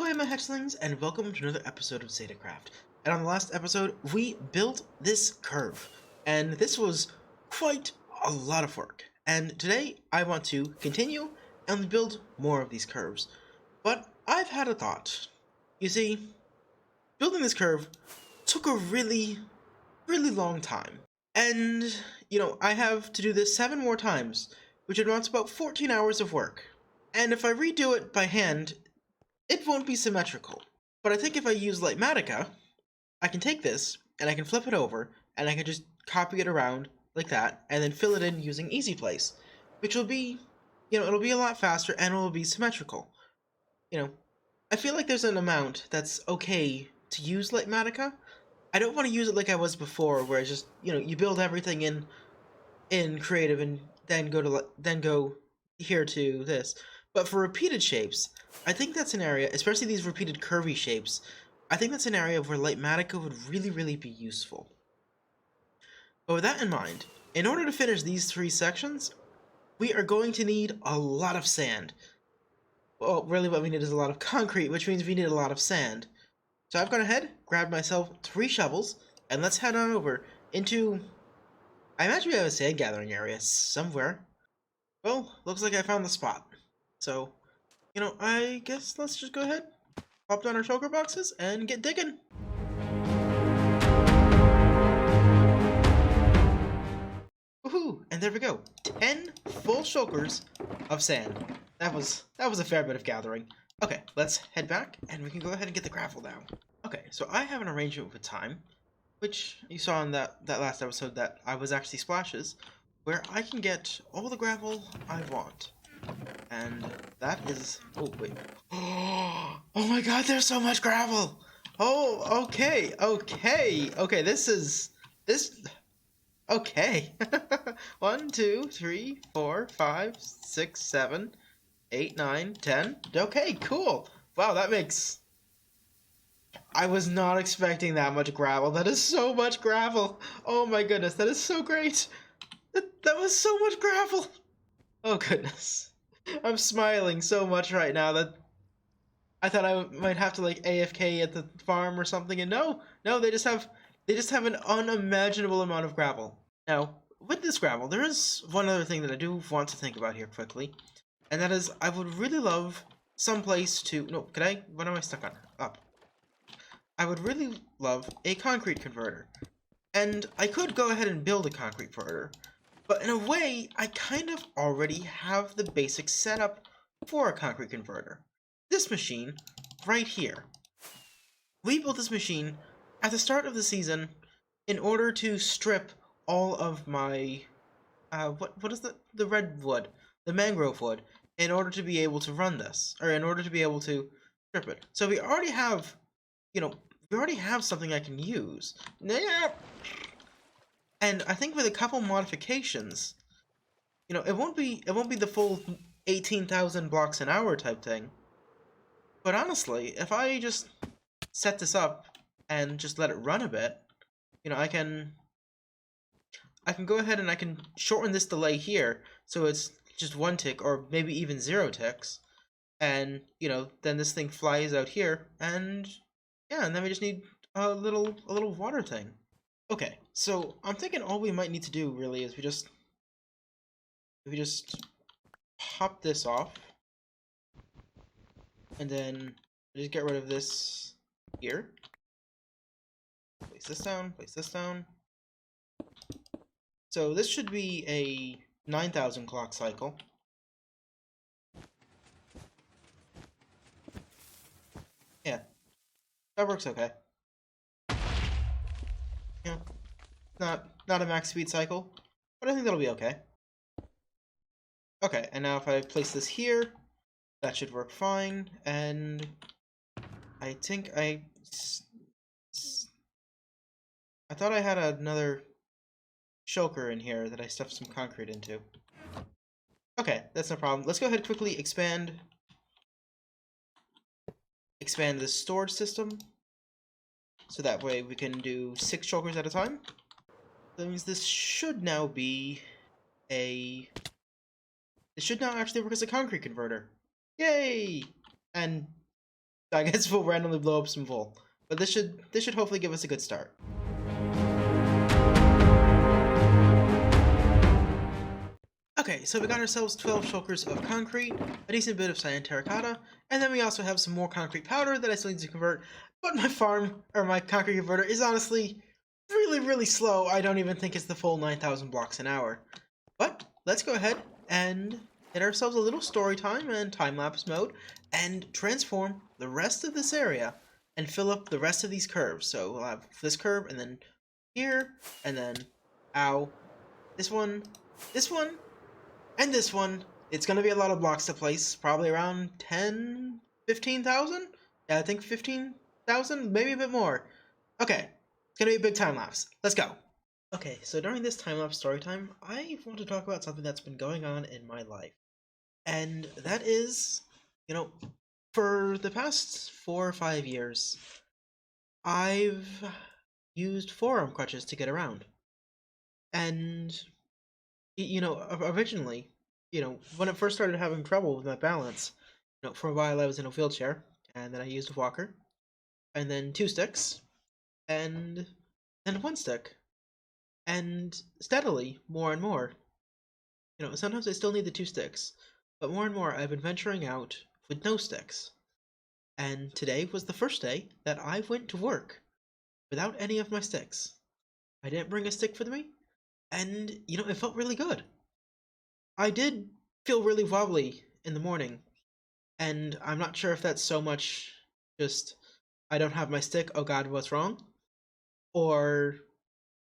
Ahoy my hatchlings, and welcome to another episode of Zetacraft. And on the last episode, we built this curve, and this was quite a lot of work. And today, I want to continue and build more of these curves. But I've had a thought. You see, building this curve took a really long time. And, I have to do this 7 more times, which amounts to about 14 hours of work. And if I redo it by hand, it won't be symmetrical. But I think if I use Litematica, I can take this, and I can flip it over, and I can just copy it around like that, and then fill it in using Easy Place, which will be, it'll be a lot faster, and it will be symmetrical. I feel like there's an amount that's okay to use Litematica. I don't want to use it like I was before, where it's just, you build everything in Creative, and then go here to this. But for repeated shapes, I think that's an area, especially these repeated curvy shapes, I think that's an area where Litematica would really be useful. But with that in mind, in order to finish these 3 sections, we are going to need a lot of sand. Well, really what we need is a lot of concrete, which means we need a lot of sand. So I've gone ahead, grabbed myself 3 shovels, and let's head on over into... I imagine we have a sand gathering area somewhere. Well, looks like I found the spot. So, I guess let's just go ahead, pop down our shulker boxes, and get digging. Woohoo! And there we go. 10 full shulkers of sand. That was a fair bit of gathering. Okay, let's head back, and we can go ahead and get the gravel down. Okay, so I have an arrangement with time, which you saw in that last episode that I was actually splashes, where I can get all the gravel I want. And that is... Oh, wait. Oh my god, there's so much gravel! Oh, okay. Okay. 1, 2, 3, 4, 5, 6, 7, 8, 9, 10. Okay, cool. Wow, that makes... I was not expecting that much gravel. That is so much gravel. Oh my goodness, that is so great. That was so much gravel. Oh goodness. I'm smiling so much right now that I thought I might have to AFK at the farm or something, and no, they just have an unimaginable amount of gravel. Now, with this gravel, there is one other thing that I do want to think about here quickly, and that is I would really love some place to... No, could I? What am I stuck on? Up. I would really love a concrete converter, and I could go ahead and build a concrete converter. But in a way, I kind of already have the basic setup for a concrete converter. This machine, right here. We built this machine at the start of the season in order to strip all of my... what is the redwood? The mangrove wood, in order to be able to run this. Or in order to be able to strip it. So we already have, we already have something I can use. And I think with a couple modifications, it won't be the full 18,000 blocks an hour type thing. But honestly, if I just set this up and just let it run a bit, I can go ahead and I can shorten this delay here so it's just 1 tick or maybe even 0 ticks. And, then this thing flies out here, and yeah, and then we just need a little water thing. Okay, so I'm thinking all we might need to do really is we just pop this off, and then just get rid of this here. Place this down. So this should be a 9,000 clock cycle. Yeah, that works okay. Yeah, not a max speed cycle, but I think that'll be okay. Okay, and now if I place this here, that should work fine, and I think I thought I had another shulker in here that I stuffed some concrete into. Okay, that's no problem. Let's go ahead and quickly expand this storage system, so that way we can do 6 shulkers at a time. That means this should now be it should now actually work as a concrete converter. Yay! And So I guess we'll randomly blow up some wool. But this should hopefully give us a good start. Okay, so we got ourselves 12 shulkers of concrete, a decent bit of cyan terracotta, and then we also have some more concrete powder that I still need to convert, but my farm, or my concrete converter, is honestly really slow. I don't even think it's the full 9,000 blocks an hour. But let's go ahead and get ourselves a little story time and time-lapse mode, and transform the rest of this area, and fill up the rest of these curves. So we'll have this curve, and then here, and then, ow, this one, and this one. It's going to be a lot of blocks to place, probably around 10, 15,000? Yeah, I think 15,000, maybe a bit more. Okay, it's going to be a big time lapse. Let's go. Okay, so during this time lapse story time, I want to talk about something that's been going on in my life. And that is, for the past 4 or 5 years, I've used forearm crutches to get around. And originally, when I first started having trouble with my balance, for a while I was in a wheelchair, and then I used a walker, and then 2 sticks, and then 1 stick, and steadily, more and more. Sometimes I still need the 2 sticks, but more and more I've been venturing out with no sticks. And today was the first day that I went to work without any of my sticks. I didn't bring a stick with me, and, it felt really good. I did feel really wobbly in the morning, and I'm not sure if that's so much just I don't have my stick, oh god, what's wrong? Or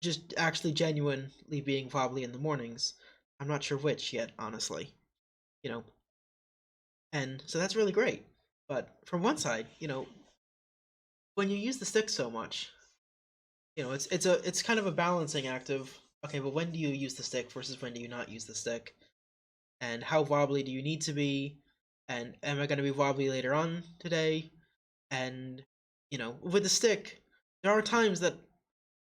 just actually genuinely being wobbly in the mornings. I'm not sure which yet, honestly. You know, and so that's really great. But from one side, when you use the stick so much, it's kind of a balancing act of okay, well when do you use the stick versus when do you not use the stick? And how wobbly do you need to be? And am I going to be wobbly later on today? And with the stick, there are times that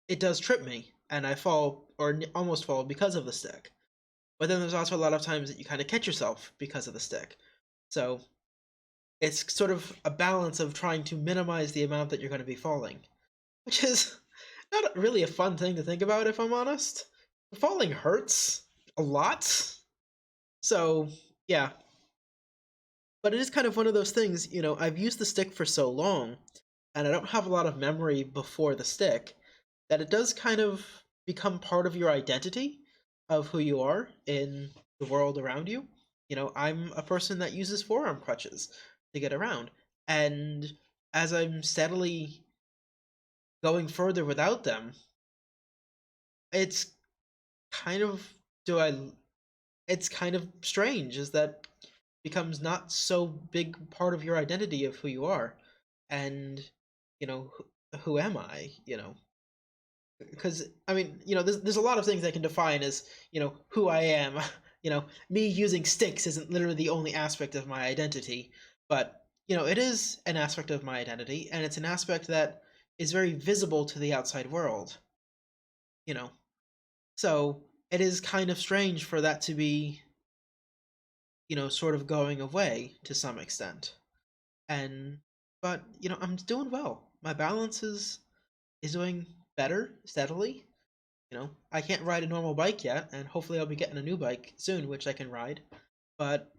it does trip me and I fall or almost fall because of the stick. But then there's also a lot of times that you kind of catch yourself because of the stick. So it's sort of a balance of trying to minimize the amount that you're going to be falling, which is not really a fun thing to think about, if I'm honest. Falling hurts a lot. So, yeah. But it is kind of one of those things, I've used the stick for so long, and I don't have a lot of memory before the stick, that it does kind of become part of your identity of who you are in the world around you. I'm a person that uses forearm crutches to get around. And as I'm steadily going further without them, it's kind of do I it's kind of strange is that becomes not so big part of your identity of who you are. And who am I, because I mean, there's a lot of things I can define as, who I am. Me using sticks isn't literally the only aspect of my identity, but it is an aspect of my identity, and it's an aspect that is very visible to the outside world. You know, so it is kind of strange for that to be, sort of going away to some extent. And but I'm doing well. My balance is doing better steadily. I can't ride a normal bike yet, and hopefully I'll be getting a new bike soon, which I can ride. But,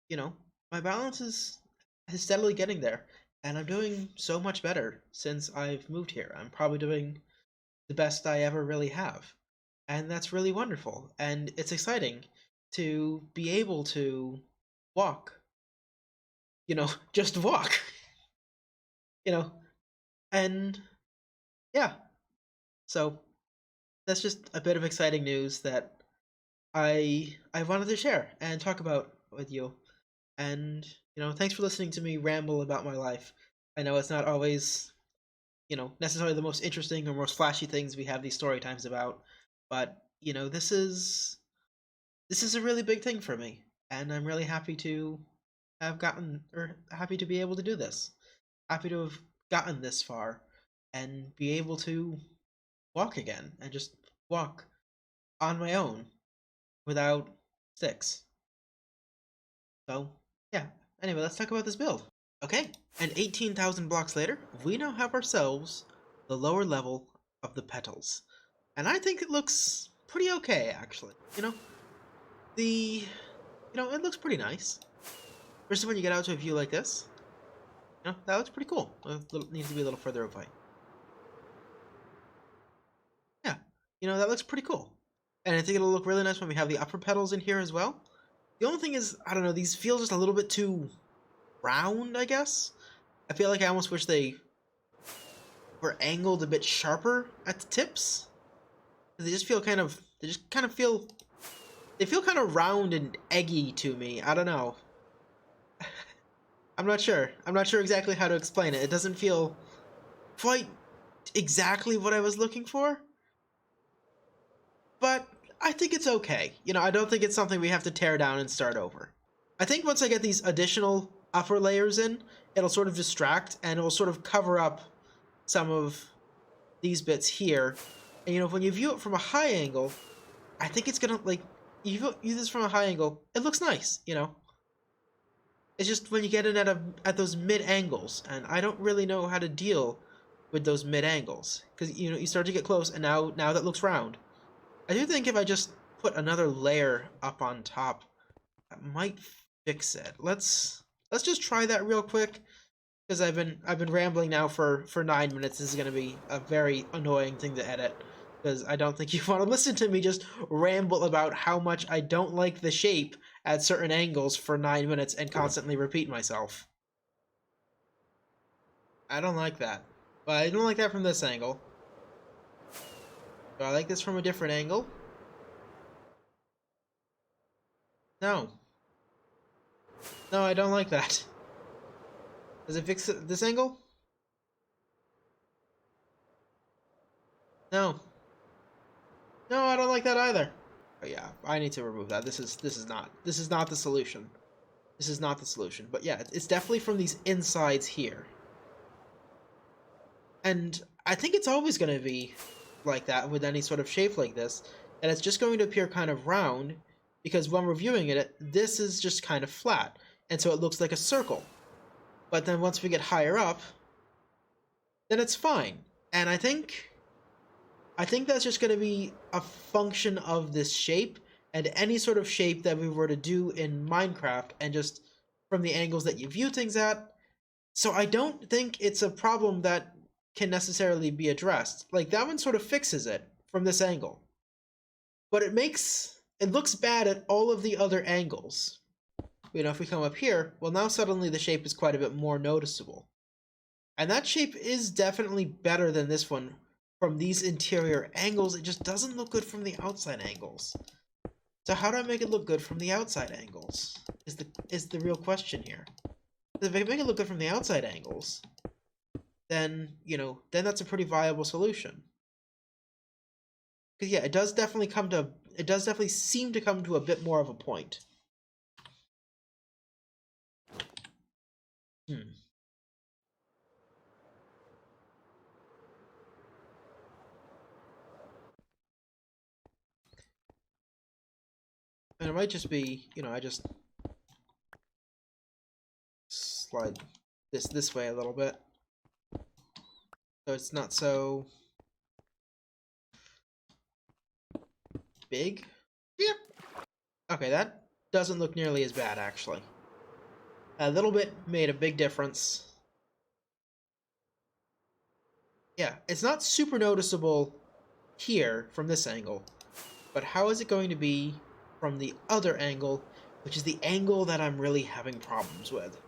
you know, my balance is steadily getting there, and I'm doing so much better since I've moved here. I'm probably doing the best I ever really have. And that's really wonderful, and it's exciting to be able to walk, just walk, you know, and yeah. So that's just a bit of exciting news that I wanted to share and talk about with you. And thanks for listening to me ramble about my life. I know it's not always necessarily the most interesting or most flashy things we have these story times about, but this is a really big thing for me, and I'm really happy to have gotten or happy to be able to do this. Happy to have gotten this far and be able to walk again and just walk on my own without sticks. So, yeah. Anyway, let's talk about this build. Okay, and 18,000 blocks later, we now have ourselves the lower level of the petals. And I think it looks pretty okay, actually. It looks pretty nice. Especially when you get out to a view like this. That looks pretty cool. It needs to be a little further away. Yeah, that looks pretty cool. And I think it'll look really nice when we have the upper petals in here as well. The only thing is, I don't know, these feel just a little bit too round, I guess. I feel like I almost wish they were angled a bit sharper at the tips. They feel kind of round and eggy to me. I don't know. I'm not sure. I'm not sure exactly how to explain it. It doesn't feel quite exactly what I was looking for. But I think it's okay. I don't think it's something we have to tear down and start over. I think once I get these additional upper layers in, it'll sort of distract and it'll sort of cover up some of these bits here. And when you view it from a high angle, I think it's gonna, like, you view this from a high angle, it looks nice, It's just when you get in at those mid angles, and I don't really know how to deal with those mid angles, because you start to get close, and now that looks round. I do think if I just put another layer up on top, that might fix it. Let's just try that real quick, because I've been rambling now for 9 minutes. This is gonna be a very annoying thing to edit, because I don't think you want to listen to me just ramble about how much I don't like the shape at certain angles for 9 minutes and constantly repeat myself. I don't like that. But I don't like that from this angle. Do I like this from a different angle? No. No, I don't like that. Does it fix this angle? No. No, I don't like that either. Oh yeah, I need to remove that. This is not the solution. This is not the solution. But yeah, it's definitely from these insides here. And I think it's always going to be like that with any sort of shape like this, and it's just going to appear kind of round, because when we're viewing it, this is just kind of flat, and so it looks like a circle. But then once we get higher up, then it's fine. And I think that's just going to be a function of this shape, and any sort of shape that we were to do in Minecraft, and just from the angles that you view things at. So I don't think it's a problem that can necessarily be addressed. Like, that one sort of fixes it from this angle. But it looks bad at all of the other angles. If we come up here, well, now suddenly the shape is quite a bit more noticeable. And that shape is definitely better than this one from these interior angles. It just doesn't look good from the outside angles. So how do I make it look good from the outside angles? Is the real question here. If I can make it look good from the outside angles, then that's a pretty viable solution. Because yeah, it does definitely seem to come to a bit more of a point. And it might just be, I just slide this way a little bit, so it's not so big. Yep. Okay, that doesn't look nearly as bad, actually. A little bit made a big difference. Yeah, it's not super noticeable here from this angle, but how is it going to be from the other angle, which is the angle that I'm really having problems with?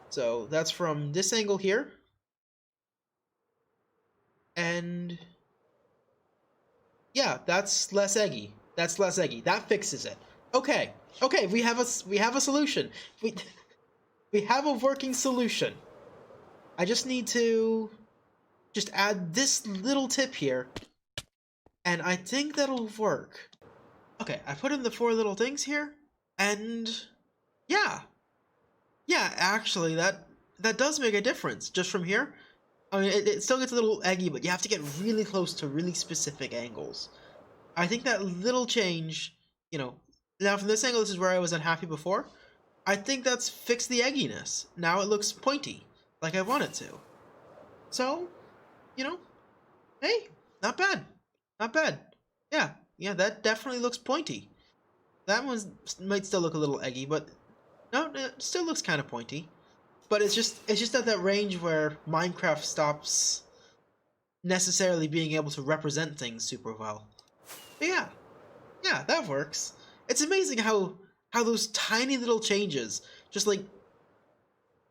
So that's from this angle here, and yeah, that's less eggy. That fixes it. Okay, we have a solution. We have a working solution. I just need to add this little tip here, and I think that'll work. Okay, I put in the 4 little things here, and yeah, actually that does make a difference just from here. I mean, it still gets a little eggy, but you have to get really close to really specific angles. I think that little change, now from this angle, this is where I was unhappy before. I think that's fixed the egginess. Now it looks pointy, like I want it to. So, you know, hey, not bad. Not bad. Yeah, yeah, that definitely looks pointy. That one might still look a little eggy, but no, it still looks kind of pointy. But it's just at that range where Minecraft stops necessarily being able to represent things super well. But yeah, yeah, that works. It's amazing how those tiny little changes, just like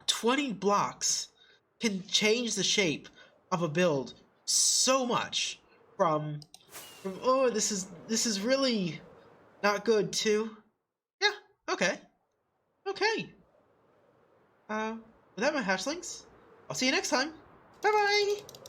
20 blocks, can change the shape of a build so much from oh, this is really not good to yeah, okay. Okay. With that, my hatchlings, I'll see you next time. Bye bye!